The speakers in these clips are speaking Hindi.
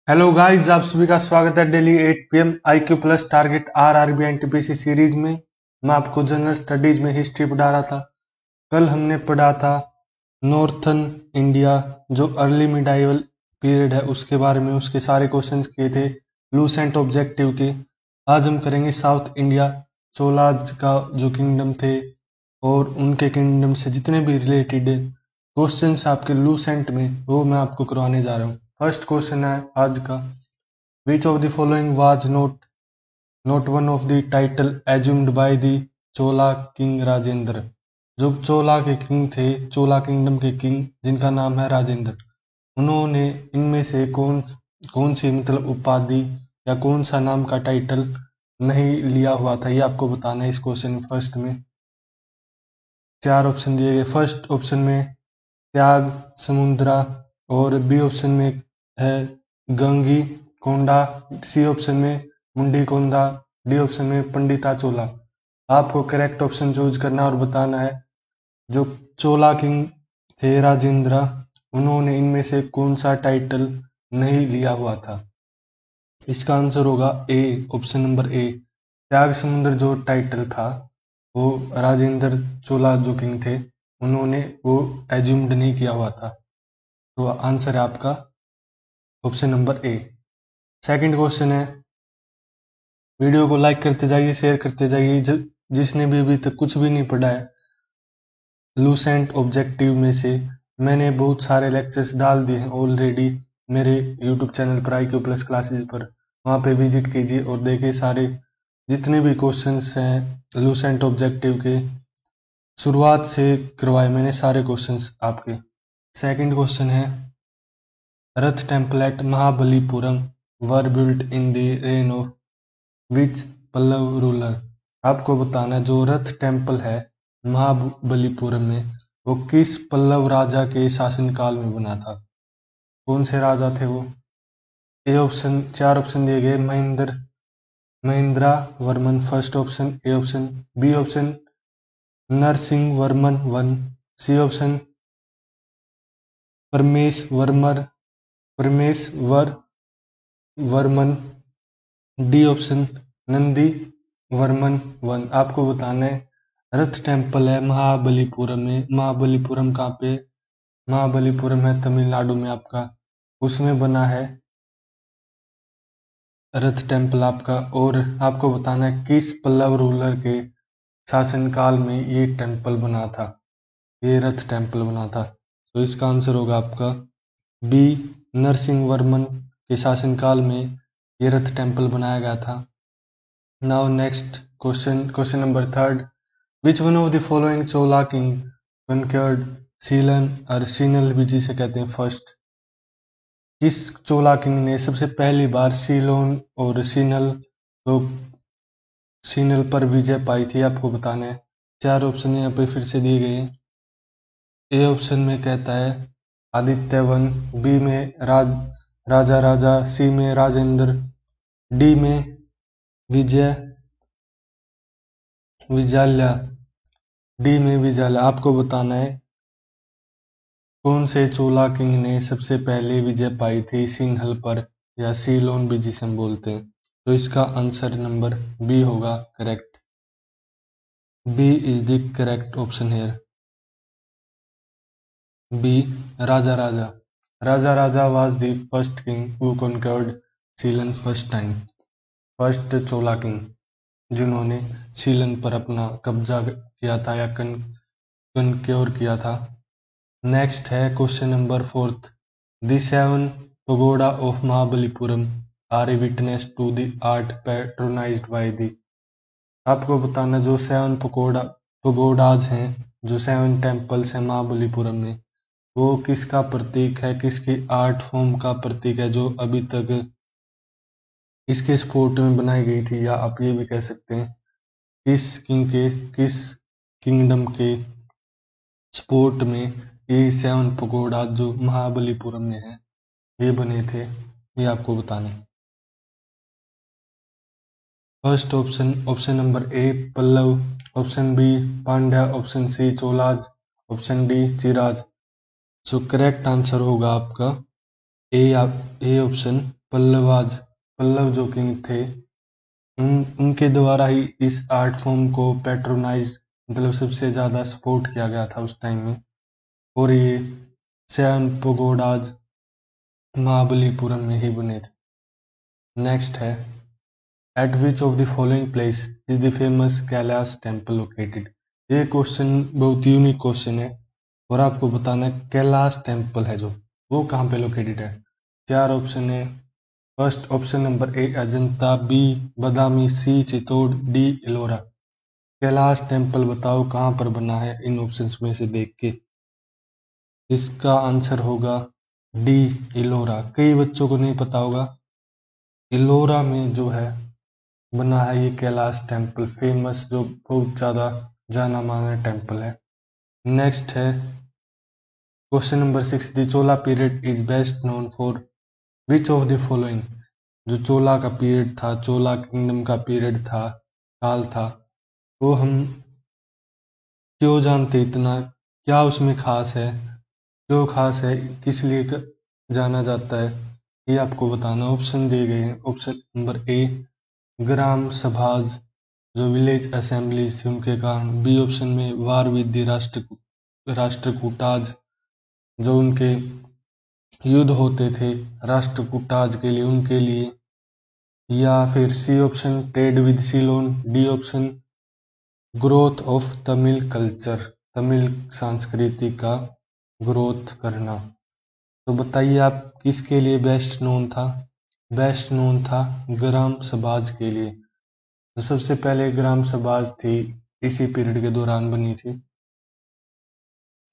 हेलो गाइस, आप सभी का स्वागत है daily 8 PM IQ plus target RRB NTPC series में। मैं आपको जनरल स्टडीज में हिस्ट्री पढ़ा रहा था। कल हमने पढ़ा था नॉर्थन इंडिया जो अर्ली मिडाइवल पीरियड है उसके बारे में, उसके सारे क्वेश्चंस किए थे लूसेंट ऑब्जेक्टिव के। आज हम करेंगे साउथ इंडिया चोलाज का जो किंगडम थे और उनके किंगडम से जितने भी रिलेटेड क्वेश्चंस आपके लूसेंट में वो मैं आपको करवाने जा रहा हूँ। फर्स्ट क्वेश्चन है आज का, which of the following was not one of the title assumed by the Chola king Rajendra. जो चोला के किंग थे, चोला किंगडम के किंग जिनका नाम है राजेंद्र, उन्होंने इनमें से कौन सी मतलब उपाधि या कौन सा नाम का टाइटल नहीं लिया हुआ था, ये आपको बताना है इस क्वेश्चन फर्स्ट में। चार ऑप्शन दिए गए। फर्स्ट ऑप्शन में त्याग समुद्रा और बी ऑप्शन में है गंगी कोंडा, सी ऑप्शन में मुंडी कोंडा, डी ऑप्शन में पंडिता चोला। आपको करेक्ट ऑप्शन चूज करना और बताना है जो चोला किंग थे राजेंद्र, उन्होंने इनमें से कौन सा टाइटल नहीं लिया हुआ था। इसका आंसर होगा ए, ऑप्शन नंबर ए। त्याग समुद्र जो टाइटल था वो राजेंद्र चोला जो किंग थे उन्होंने वो एज्यूम्ड नहीं किया हुआ था। तो आंसर है आपका ऑप्शन नंबर ए। सेकंड क्वेश्चन है, वीडियो को लाइक करते जाइए, शेयर करते जाइए। जिसने भी अभी तक कुछ भी नहीं पढ़ा है लूसेंट ऑब्जेक्टिव में से, मैंने बहुत सारे लेक्चर्स डाल दिए हैं ऑलरेडी मेरे यूट्यूब चैनल पर IQ प्लस क्लासेस पर, वहाँ पे विजिट कीजिए और देखिए सारे जितने भी क्वेश्चंस हैं लूसेंट ऑब्जेक्टिव के, शुरुआत से करवाए मैंने सारे क्वेश्चंस आपके। सेकंड क्वेश्चन है, Rath temple at Mahabalipuram were built in the reign of which Pallava ruler. आपको बताना जो रथ टेम्पल है महाबलीपुरम में वो किस पल्लव राजा के शासनकाल में बना था। कौन से राजा थे वो। ए ऑप्शन, चार ऑप्शन दिए गए। Mahendra Varman first option, A option, B option Narasimha Varman one, C option Parameshwara Varman, D option Nandi Varman one. आपको बताना है रथ टेम्पल है महाबलीपुरम में। महाबलीपुरम कहाँ पे, महाबलीपुरम है तमिलनाडु में आपका, उसमें बना है रथ टेम्पल आपका। और आपको बताना है किस पल्लव रूलर के शासनकाल में ये टेम्पल बना था, ये रथ टेम्पल बना था। तो इसका आंसर होगा आपका बी, नरसिंह वर्मन के शासनकाल में ये रथ टेम्पल बनाया गया था। Now next question number third, which one of the following Chola king conquered Ceylon और सीनल भी जिसे कहते हैं फर्स्ट। किस चोला किंग ने सबसे पहली बार सीलोन और सीनल पर विजय पाई थी, आपको बताना है। चार ऑप्शन यहाँ पे फिर से दिए गए। ए ऑप्शन में कहता है आदित्य वन, बी में राजा, सी में राजेंद्र, डी में विजयाल्या, डी में विजयाल्या। आपको बताना है कौन से चोला किंग ने सबसे पहले विजय पाई थी सिन्हल पर या सीलोन भी जिसे हम बोलते हैं। तो इसका आंसर नंबर बी होगा correct. B is the correct option here. B, Raja was the first king who conquered Ceylon first time. First Chola king जिन्होंने सीलन पर अपना कब्जा किया था या कनक्योर किया था। नेक्स्ट है question number fourth, the seven pagoda of Mahabalipuram are a witness to the art patronised by the. आपको बताना जो सेवन पगोडाज हैं, जो सेवन टेम्पल्स हैं महाबलीपुरम में, वो किसका प्रतीक है, किसकी आर्ट फॉर्म का प्रतीक है जो अभी तक इसके सपोर्ट में बनाई गई थी, या आप ये भी कह सकते हैं किस किंगडम के सपोर्ट में ये सेवन पगोडा जो महाबलीपुरम में है ये बने थे, ये आपको बताना है। First option number A Pallava, option B Pandya, option C Cholas, option D Cheras. So correct answer होगा आपका ए, ए ऑप्शन पल्लव जो किंग थे उनके द्वारा ही इस आर्ट फॉर्म को पैट्रोनाइज मतलब सबसे ज़्यादा सपोर्ट किया गया था उस टाइम में। और ये 7 पगोडाज महाबलीपुरम में ही बने थे। नेक्स्ट है eight which of the following place is the famous Kailash temple located. ये क्वेश्चन बहुत यूनिक क्वेश्चन है और आपको बताना है कैलाश टेम्पल है जो वो कहाँ पे लोकेटेड है। 4 ऑप्शन है। First option number A Ajanta, B Badami, C Chittor, D Ellora. Kailash temple बताओ कहाँ पर बना है इन ऑप्शंस में से देख के। इसका आंसर होगा डी एलोरा। कई बच्चों को नहीं पता होगा एलोरा में जो है बना है ये कैलाश टेम्पल, फेमस जो बहुत ज़्यादा जाना माना टेम्पल है। नेक्स्ट है question number 6 the Chola period is best known for which of the following. जो चोला का पीरियड था, चोला किंगडम का पीरियड था, काल था, वो हम क्यों जानते इतना, क्या उसमें खास है, क्यों खास है, किस लिए जाना जाता है, ये आपको बताना। ऑप्शन दिए गए हैं। ऑप्शन नंबर ए ग्राम सभाज जो विलेज असेंबलीज थी उनके कारण, बी ऑप्शन में वार विद द राष्ट्रकूटाज जो उनके युद्ध होते थे राष्ट्रकूटाज के लिए उनके लिए, या फिर C option trade with Ceylon, D option growth of Tamil culture, Tamil संस्कृति का ग्रोथ करना। तो बताइए आप किसके लिए बेस्ट नोन था। बेस्ट नोन था ग्राम सभाज के लिए। तो सबसे पहले ग्राम सभाज थी इसी पीरियड के दौरान बनी थी,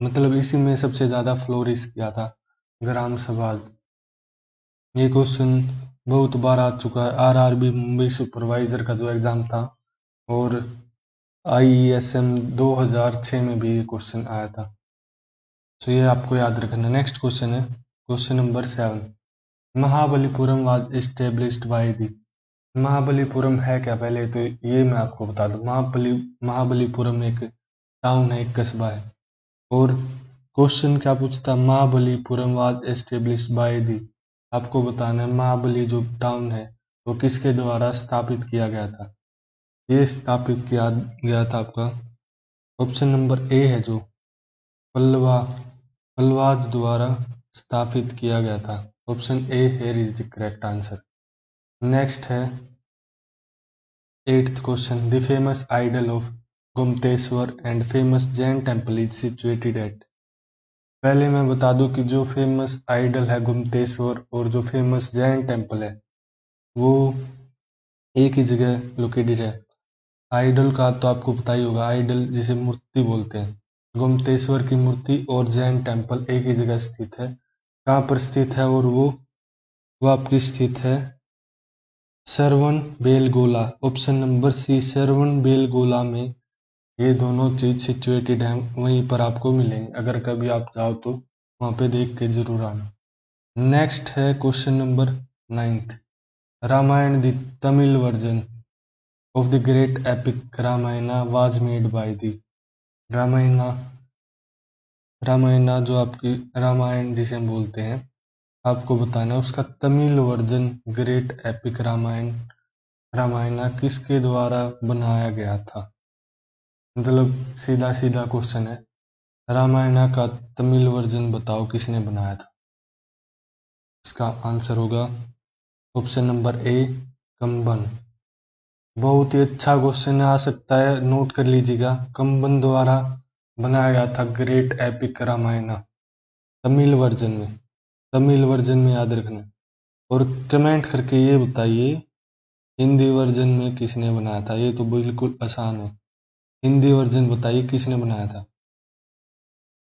मतलब इसी में सबसे ज़्यादा फ्लोरिश किया था ग्राम सभाज। ये क्वेश्चन बहुत बार आ चुका है। आरआरबी मुंबई सुपरवाइजर का जो एग्ज़ाम था और आईईएसएम 2006 में भी ये क्वेश्चन आया था, तो ये आपको याद रखना। नेक्स्ट क्वेश्चन है question number 7 Mahabalipuram was established by the. Mahabalipuram है क्या, पहले तो ये मैं आपको बता दूं। महाबलीपुरम एक टाउन है, एक कस्बा है। और क्वेश्चन क्या पूछता, Mahabalipuram was established by the. आपको बताना है महाबली जो टाउन है वो किसके द्वारा स्थापित किया गया था। ये स्थापित किया गया था आपका ऑप्शन नंबर ए है जो पल्लवाज द्वारा स्थापित किया गया था। Option A here is the correct answer. Next है 8th question the famous idol of Gomateshwar and famous Jain temple is situated at. पहले मैं बता दूं कि जो फेमस आइडल है गोमतेश्वर और जो फेमस जैन टेम्पल है वो एक ही जगह लोकेटेड है। आइडल का तो आपको पता ही होगा, आइडल जिसे मूर्ति बोलते हैं। गोमतेश्वर की मूर्ति और जैन टेम्पल एक ही जगह स्थित है। कहाँ पर स्थित है, और वो आपकी स्थित है श्रवण बेलगोला। ऑप्शन नंबर सी श्रवण बेलगोला में ये दोनों चीज सिचुएटेड हैं, वहीं पर आपको मिलेंगे। अगर कभी आप जाओ तो वहाँ पे देख के जरूर आना। नेक्स्ट है question number 9 Ramayan the Tamil version of the great epic Ramayana was made by the. Ramayana जो आपकी रामायण जिसे हम बोलते हैं, आपको बताना है उसका Tamil version great epic Ramayana किसके द्वारा बनाया गया था। मतलब सीधा सीधा क्वेश्चन है, रामायणा का तमिल वर्जन बताओ किसने बनाया था। इसका आंसर होगा ऑप्शन नंबर ए कंबन। बहुत ही अच्छा क्वेश्चन आ सकता है, नोट कर लीजिएगा। कंबन द्वारा बनाया गया था great epic Ramayana Tamil version में। तमिल वर्जन में याद रखना। और कमेंट करके ये बताइए हिंदी वर्जन में किसने बनाया था। ये तो बिल्कुल आसान है, हिंदी वर्जन बताइए किसने बनाया था।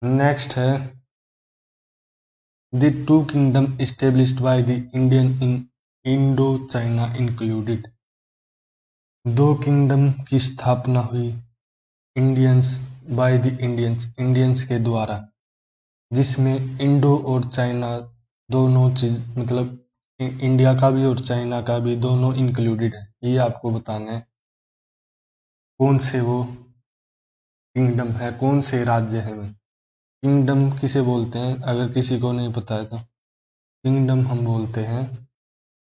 नेक्स्ट है the two kingdom established by the Indian in Indo China included. दो किंगडम की स्थापना हुई इंडियंस बाय द इंडियंस के द्वारा, जिसमें इंडो और चाइना दोनों चीज मतलब इंडिया का भी और चाइना का भी दोनों इंक्लूडेड है। ये आपको बताना है कौन से वो किंगडम है, कौन से राज्य है। किंगडम किसे बोलते हैं अगर किसी को नहीं पता है तो। किंगडम हम बोलते हैं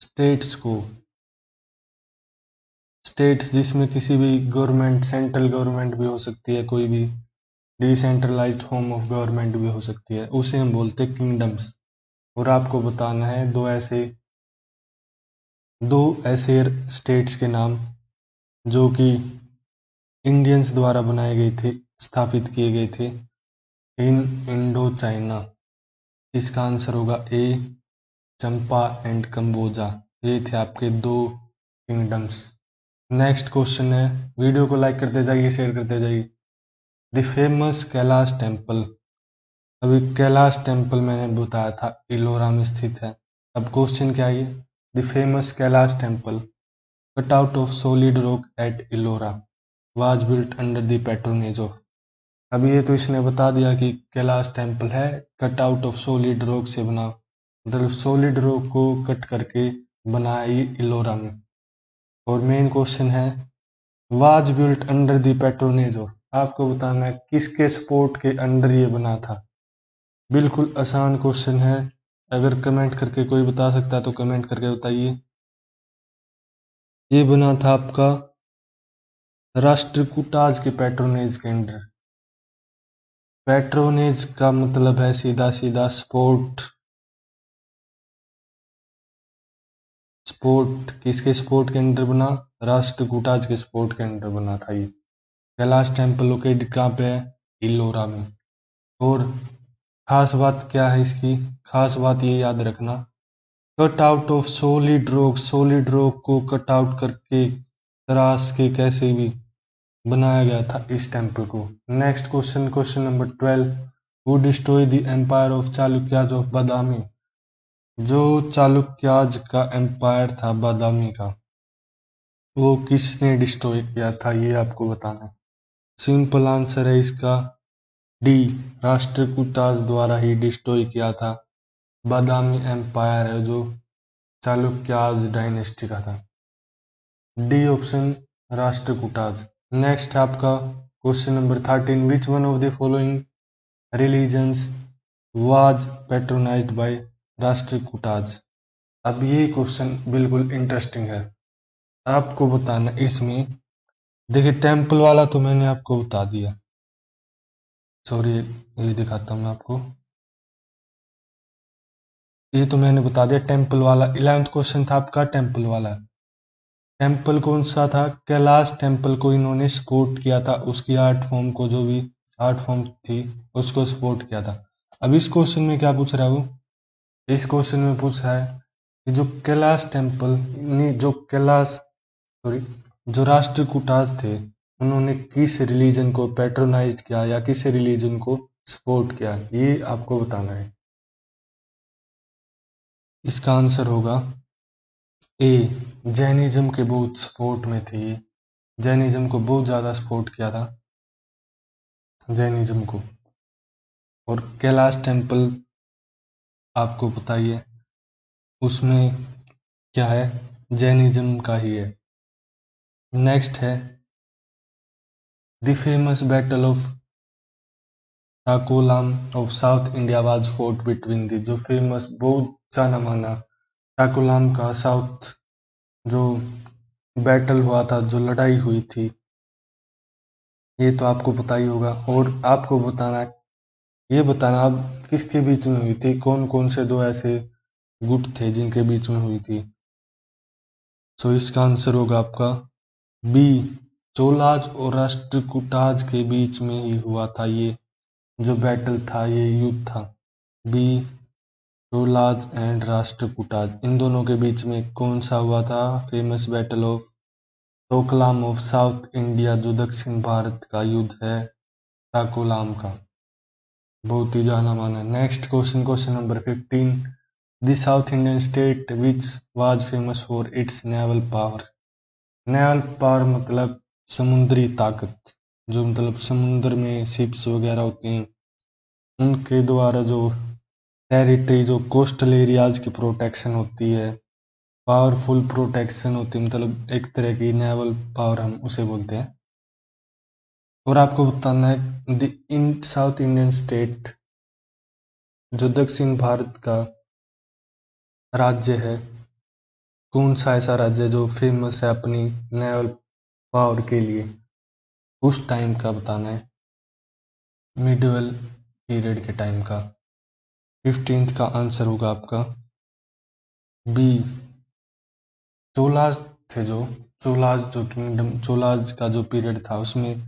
स्टेट्स को, स्टेट्स जिसमें किसी भी गवर्नमेंट, सेंट्रल गवर्नमेंट भी हो सकती है, कोई भी डिसेंट्रलाइज्ड फॉर्म ऑफ गवर्नमेंट भी हो सकती है, उसे हम बोलते हैं किंगडम्स। और आपको बताना है दो ऐसे स्टेट्स के नाम जो कि इंडियंस द्वारा बनाए गए थे, स्थापित किए गए थे इन इंडो चाइना। इसका आंसर होगा ए, चंपा एंड कंबोजा। ये थे आपके दो किंगडम्स। नेक्स्ट क्वेश्चन है, वीडियो को लाइक करते जाइए, शेयर करते जाइए। The famous Kailash temple. अभी कैलाश टेम्पल मैंने बताया था इलोरा में स्थित है। अब क्वेश्चन क्या है, the famous Kailash temple cut out of solid rock at Ellora was built under the patronage of. अभी ये तो इसने बता दिया कि कैलाश टेम्पल है cut out of solid rock से बना, मतलब सॉलिड रॉक को कट करके बनाई इलोरा में। और मेन क्वेश्चन है was built under the patronage of, आपको बताना है किसके सपोर्ट के अंडर ये बना था। बिल्कुल आसान क्वेश्चन है, अगर कमेंट करके कोई बता सकता है तो कमेंट करके बताइए। ये बना था आपका राष्ट्रकूटाज के पैट्रोनेज के अंडर। पैट्रोनेज का मतलब है सीधा सीधा सपोर्ट। सपोर्ट किसके सपोर्ट के अंडर बना, राष्ट्रकूटाज के सपोर्ट के अंडर बना था ये। कैलाश टेम्पल लोकेटेड कहाँ पे है, इलोरा में। और खास बात क्या है इसकी, खास बात ये याद रखना, cut out of solid rock, solid rock को कट आउट करके तराश के कैसे भी बनाया गया था इस टेम्पल को। Next question, question number 12, who destroy the empire of Chalukyas of Badami. जो चालुक्याज का एम्पायर था बादामी का, वो किसने डिस्ट्रॉय किया था, ये आपको बताना है। सिंपल आंसर है इसका डी, राष्ट्रकूटाज द्वारा ही डिस्ट्रॉय किया था। बादामी एम्पायर है जो चालुक्याज डायनेस्टी का था। D option, Rashtrakutas. नेक्स्ट आपका question number 13, which one of the following religions was patronised by Rashtrakutas. अब ये क्वेश्चन बिल्कुल इंटरेस्टिंग है, आपको बताना इसमें। देखिए टेम्पल वाला तो मैंने आपको बता दिया, सॉरी ये दिखाता हूँ मैं आपको, ये तो मैंने बता दिया टेम्पल वाला। 11th क्वेश्चन था आपका टेम्पल वाला। टेम्पल कौन सा था, कैलाश टेम्पल को इन्होंने सपोर्ट किया था, उसकी आर्ट फॉर्म को, जो भी आर्ट फॉर्म थी उसको सपोर्ट किया था। अब इस क्वेश्चन में क्या पूछ रहा है वो, इस क्वेश्चन में पूछ रहा है कि जो कैलाश टेम्पल नहीं, जो कैलाश, सॉरी, जो राष्ट्रकूटाज थे उन्होंने किस रिलीजन को पैट्रोनाइज किया या किस रिलीजन को सपोर्ट किया, ये आपको बताना है। इसका आंसर होगा ए, जैनिज्म के बहुत सपोर्ट में थे ये, जैनिज्म को बहुत ज़्यादा सपोर्ट किया था, जैनिज्म को। और कैलाश टेम्पल आपको बताइए उसमें क्या है, जैनिज्म का ही है। नेक्स्ट है the famous battle of Takolam of South India was fought between the, जो फेमस बहुत जाना माना टाकोलाम का साउथ जो बैटल हुआ था, जो लड़ाई हुई थी, ये तो आपको पता ही होगा। और आपको बताना, ये बताना अब किसके बीच में हुई थी, कौन कौन से दो ऐसे गुट थे जिनके बीच में हुई थी। सो इसका आंसर होगा आपका बी, चोलाज और राष्ट्रकूटाज के बीच में ही हुआ था ये जो बैटल था, ये युद्ध था। बी, चोलाज एंड राष्ट्रकूटाज, इन दोनों के बीच में कौन सा हुआ था, famous battle of Takolam of South India, जो दक्षिण भारत का युद्ध है टाकोलाम का, बहुत ही जाना माना। Next question, question number 15, the south Indian state which was famous for its naval power. Naval power मतलब समुद्री ताकत, जो मतलब समुद्र में शिप्स वगैरह होते हैं उनके द्वारा जो टेरिटरी, जो कोस्टल एरियाज की प्रोटेक्शन होती है, पावरफुल प्रोटेक्शन होती है, मतलब एक तरह की नेवल पावर हम उसे बोलते हैं। और आपको बताना है the in south Indian state, जो दक्षिण भारत का राज्य है, कौन सा ऐसा राज्य जो फेमस है अपनी नेवल पावर के लिए, उस टाइम का बताना है, मिडिवल पीरियड के टाइम का। 15th का आंसर होगा आपका बी, चोलाज थे जो, चोलाज जो किंगडम, चोलाज का जो पीरियड था उसमें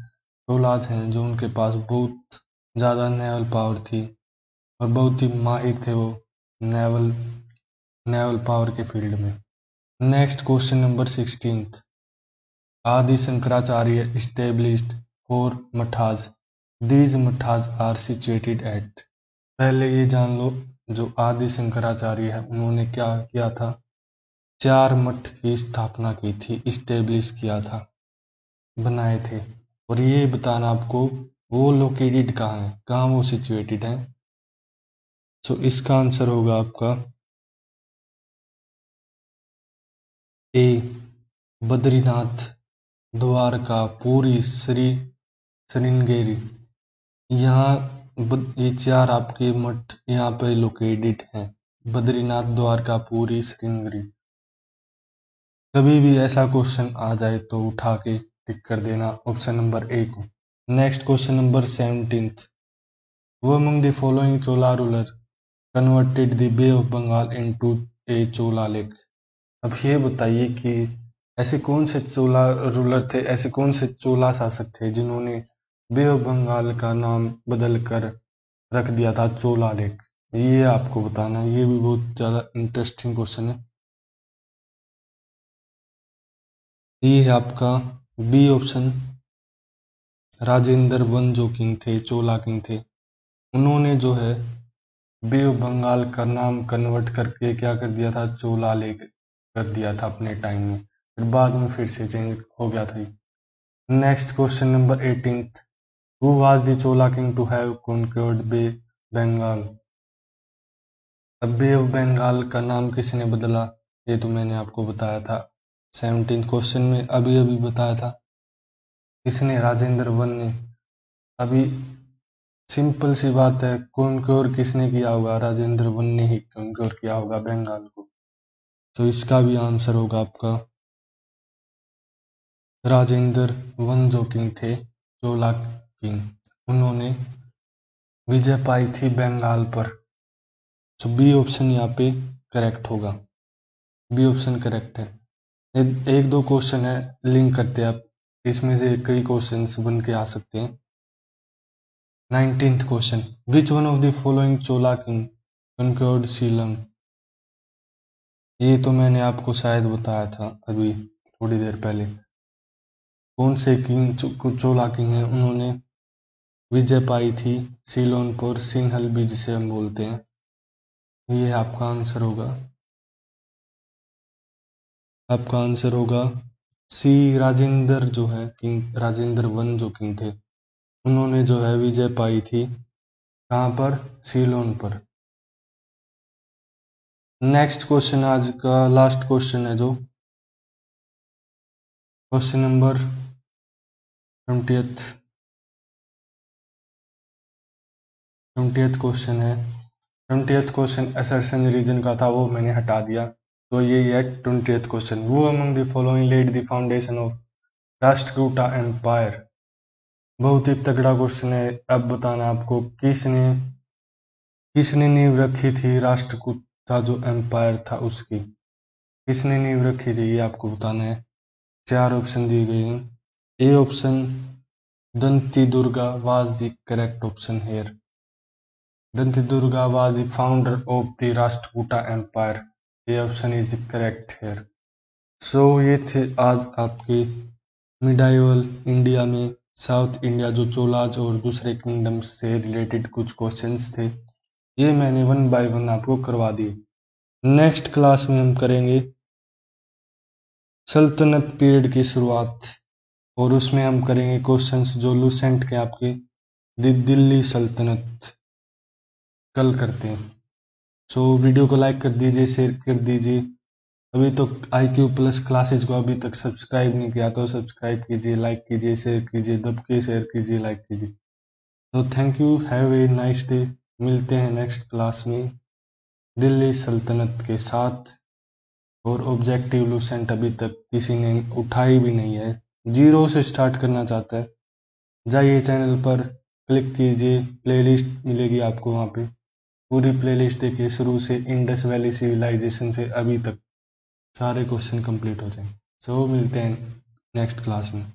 चोलाज हैं जो उनके पास बहुत ज़्यादा नेवल पावर थी और बहुत ही माहिर थे वो नेवल नेवल पावर के फील्ड में। Next question number 16th, Adi Shankaracharya established 4 mathas, these mathas are situated at. पहले ये जान लो, जो आदि शंकराचार्य है उन्होंने क्या किया था, 4 मठ की स्थापना की थी, इस्टेब्लिश किया था, बनाए थे। और ये बताना आपको वो लोकेटेड कहाँ है, कहाँ वो सिचुएटेड है। तो इसका आंसर होगा आपका ए, बद्रीनाथ, द्वारका, पुरी, श्रृंगेरी। यहाँ ये 4 आपके मठ यहाँ पे लोकेटेड हैं, बद्रीनाथ, द्वारका, पुरी, श्रृंगेरी। कभी भी ऐसा क्वेश्चन आ जाए तो उठा के टिक कर देना ऑप्शन नंबर ए को। नेक्स्ट क्वेश्चन नंबर 17th, वो among the following Chola ruler converted the bay of Bengal into a Chola lake. अब ये बताइए कि ऐसे कौन से चोला रूलर थे, ऐसे कौन से चोला शासक थे जिन्होंने बे ऑफ बंगाल का नाम बदल कर रख दिया था चोला लेक। ये आपको बताना है, ये भी बहुत ज़्यादा इंटरेस्टिंग क्वेश्चन है। ये है आपका बी ऑप्शन, राजेंद्र वन जो किंग थे, चोला किंग थे, उन्होंने जो है बे ऑफ बंगाल का नाम कन्वर्ट करके क्या कर दिया था, चोला लेक कर दिया था अपने टाइम में, फिर बाद में फिर से चेंज हो गया था। Next question number 18th, who was the Chola king to have conquered bay Bengal. अब बे ऑफ बंगाल का नाम किसने बदला, ये तो मैंने आपको बताया था 17th क्वेश्चन में, अभी अभी बताया था, किसने, राजेंद्र वन ने। अभी सिंपल सी बात है, कॉन्क्योर किसने किया होगा, राजेंद्र वन ने ही कॉन्क्योर किया होगा बंगाल को। तो इसका भी आंसर होगा आपका राजेंद्र वन जो किंग थे, चोला किंग, उन्होंने विजय पाई थी बंगाल पर। तो बी ऑप्शन यहाँ पे करेक्ट होगा, बी ऑप्शन करेक्ट है। एक दो क्वेश्चन है, लिंक करते हैं आप, इसमें से कई क्वेश्चंस बन के आ सकते हैं। 19th question, which one of the following Chola king conquered Ceylon. ये तो मैंने आपको शायद बताया था अभी थोड़ी देर पहले, कौन से किंग चोला किंग हैं उन्होंने विजय पाई थी सीलोन पर, सिन्हल बीज से हम बोलते हैं। ये आपका आंसर होगा, आपका आंसर होगा सी, राजेंद्र जो है किंग, राजेंद्र वन जो किंग थे, उन्होंने जो है विजय पाई थी कहाँ पर, सीलोन पर। नेक्स्ट क्वेश्चन आज का लास्ट क्वेश्चन है, जो क्वेश्चन नंबर 20th क्वेश्चन है। 20th क्वेश्चन असर्शन रीजन का था, वो मैंने हटा दिया, तो ये है 20th क्वेश्चन, वो among the following led the foundation of Rashtrakuta empire. बहुत ही तगड़ा क्वेश्चन है। अब बताना आपको किसने किसने नींव रखी थी राष्ट्रकूटा जो एम्पायर था उसकी, किसने नींव रखी थी, ये आपको बताना है। 4 ऑप्शन दिए गए हैं। A option, Dantidurga was the correct option here, Dantidurga was the founder of the Rashtrakuta empire, A option is the correct here. So ये थे आज आपके मिडाइवल इंडिया में साउथ इंडिया जो चोलाज और दूसरे किंगडम्स से रिलेटेड कुछ क्वेश्चंस थे, ये मैंने 1 बाय 1 आपको करवा दिए। नेक्स्ट क्लास में हम करेंगे सल्तनत पीरियड की शुरुआत, और उसमें हम करेंगे क्वेश्चंस जो लूसेंट के आपके दिल्ली सल्तनत, कल करते हैं। सो वीडियो को लाइक कर दीजिए, शेयर कर दीजिए। अभी तो IQ प्लस क्लासेज को अभी तक सब्सक्राइब नहीं किया तो सब्सक्राइब कीजिए, लाइक कीजिए, शेयर कीजिए, दब के शेयर कीजिए, लाइक कीजिए। तो thank you, have a nice day, मिलते हैं नेक्स्ट क्लास में। दिल्ली सल्तनत के साथ, और ऑब्जेक्टिव लूसेंट अभी तक किसी ने उठाई भी नहीं है। 0 से स्टार्ट करना चाहता है, जाइए चैनल पर क्लिक कीजिए, प्लेलिस्ट मिलेगी आपको, वहाँ पे पूरी प्लेलिस्ट देखिए शुरू से इंडस वैली सिविलाइजेशन से अभी तक सारे क्वेश्चन कंप्लीट हो जाएंगे। सो मिलते हैं नेक्स्ट क्लास में।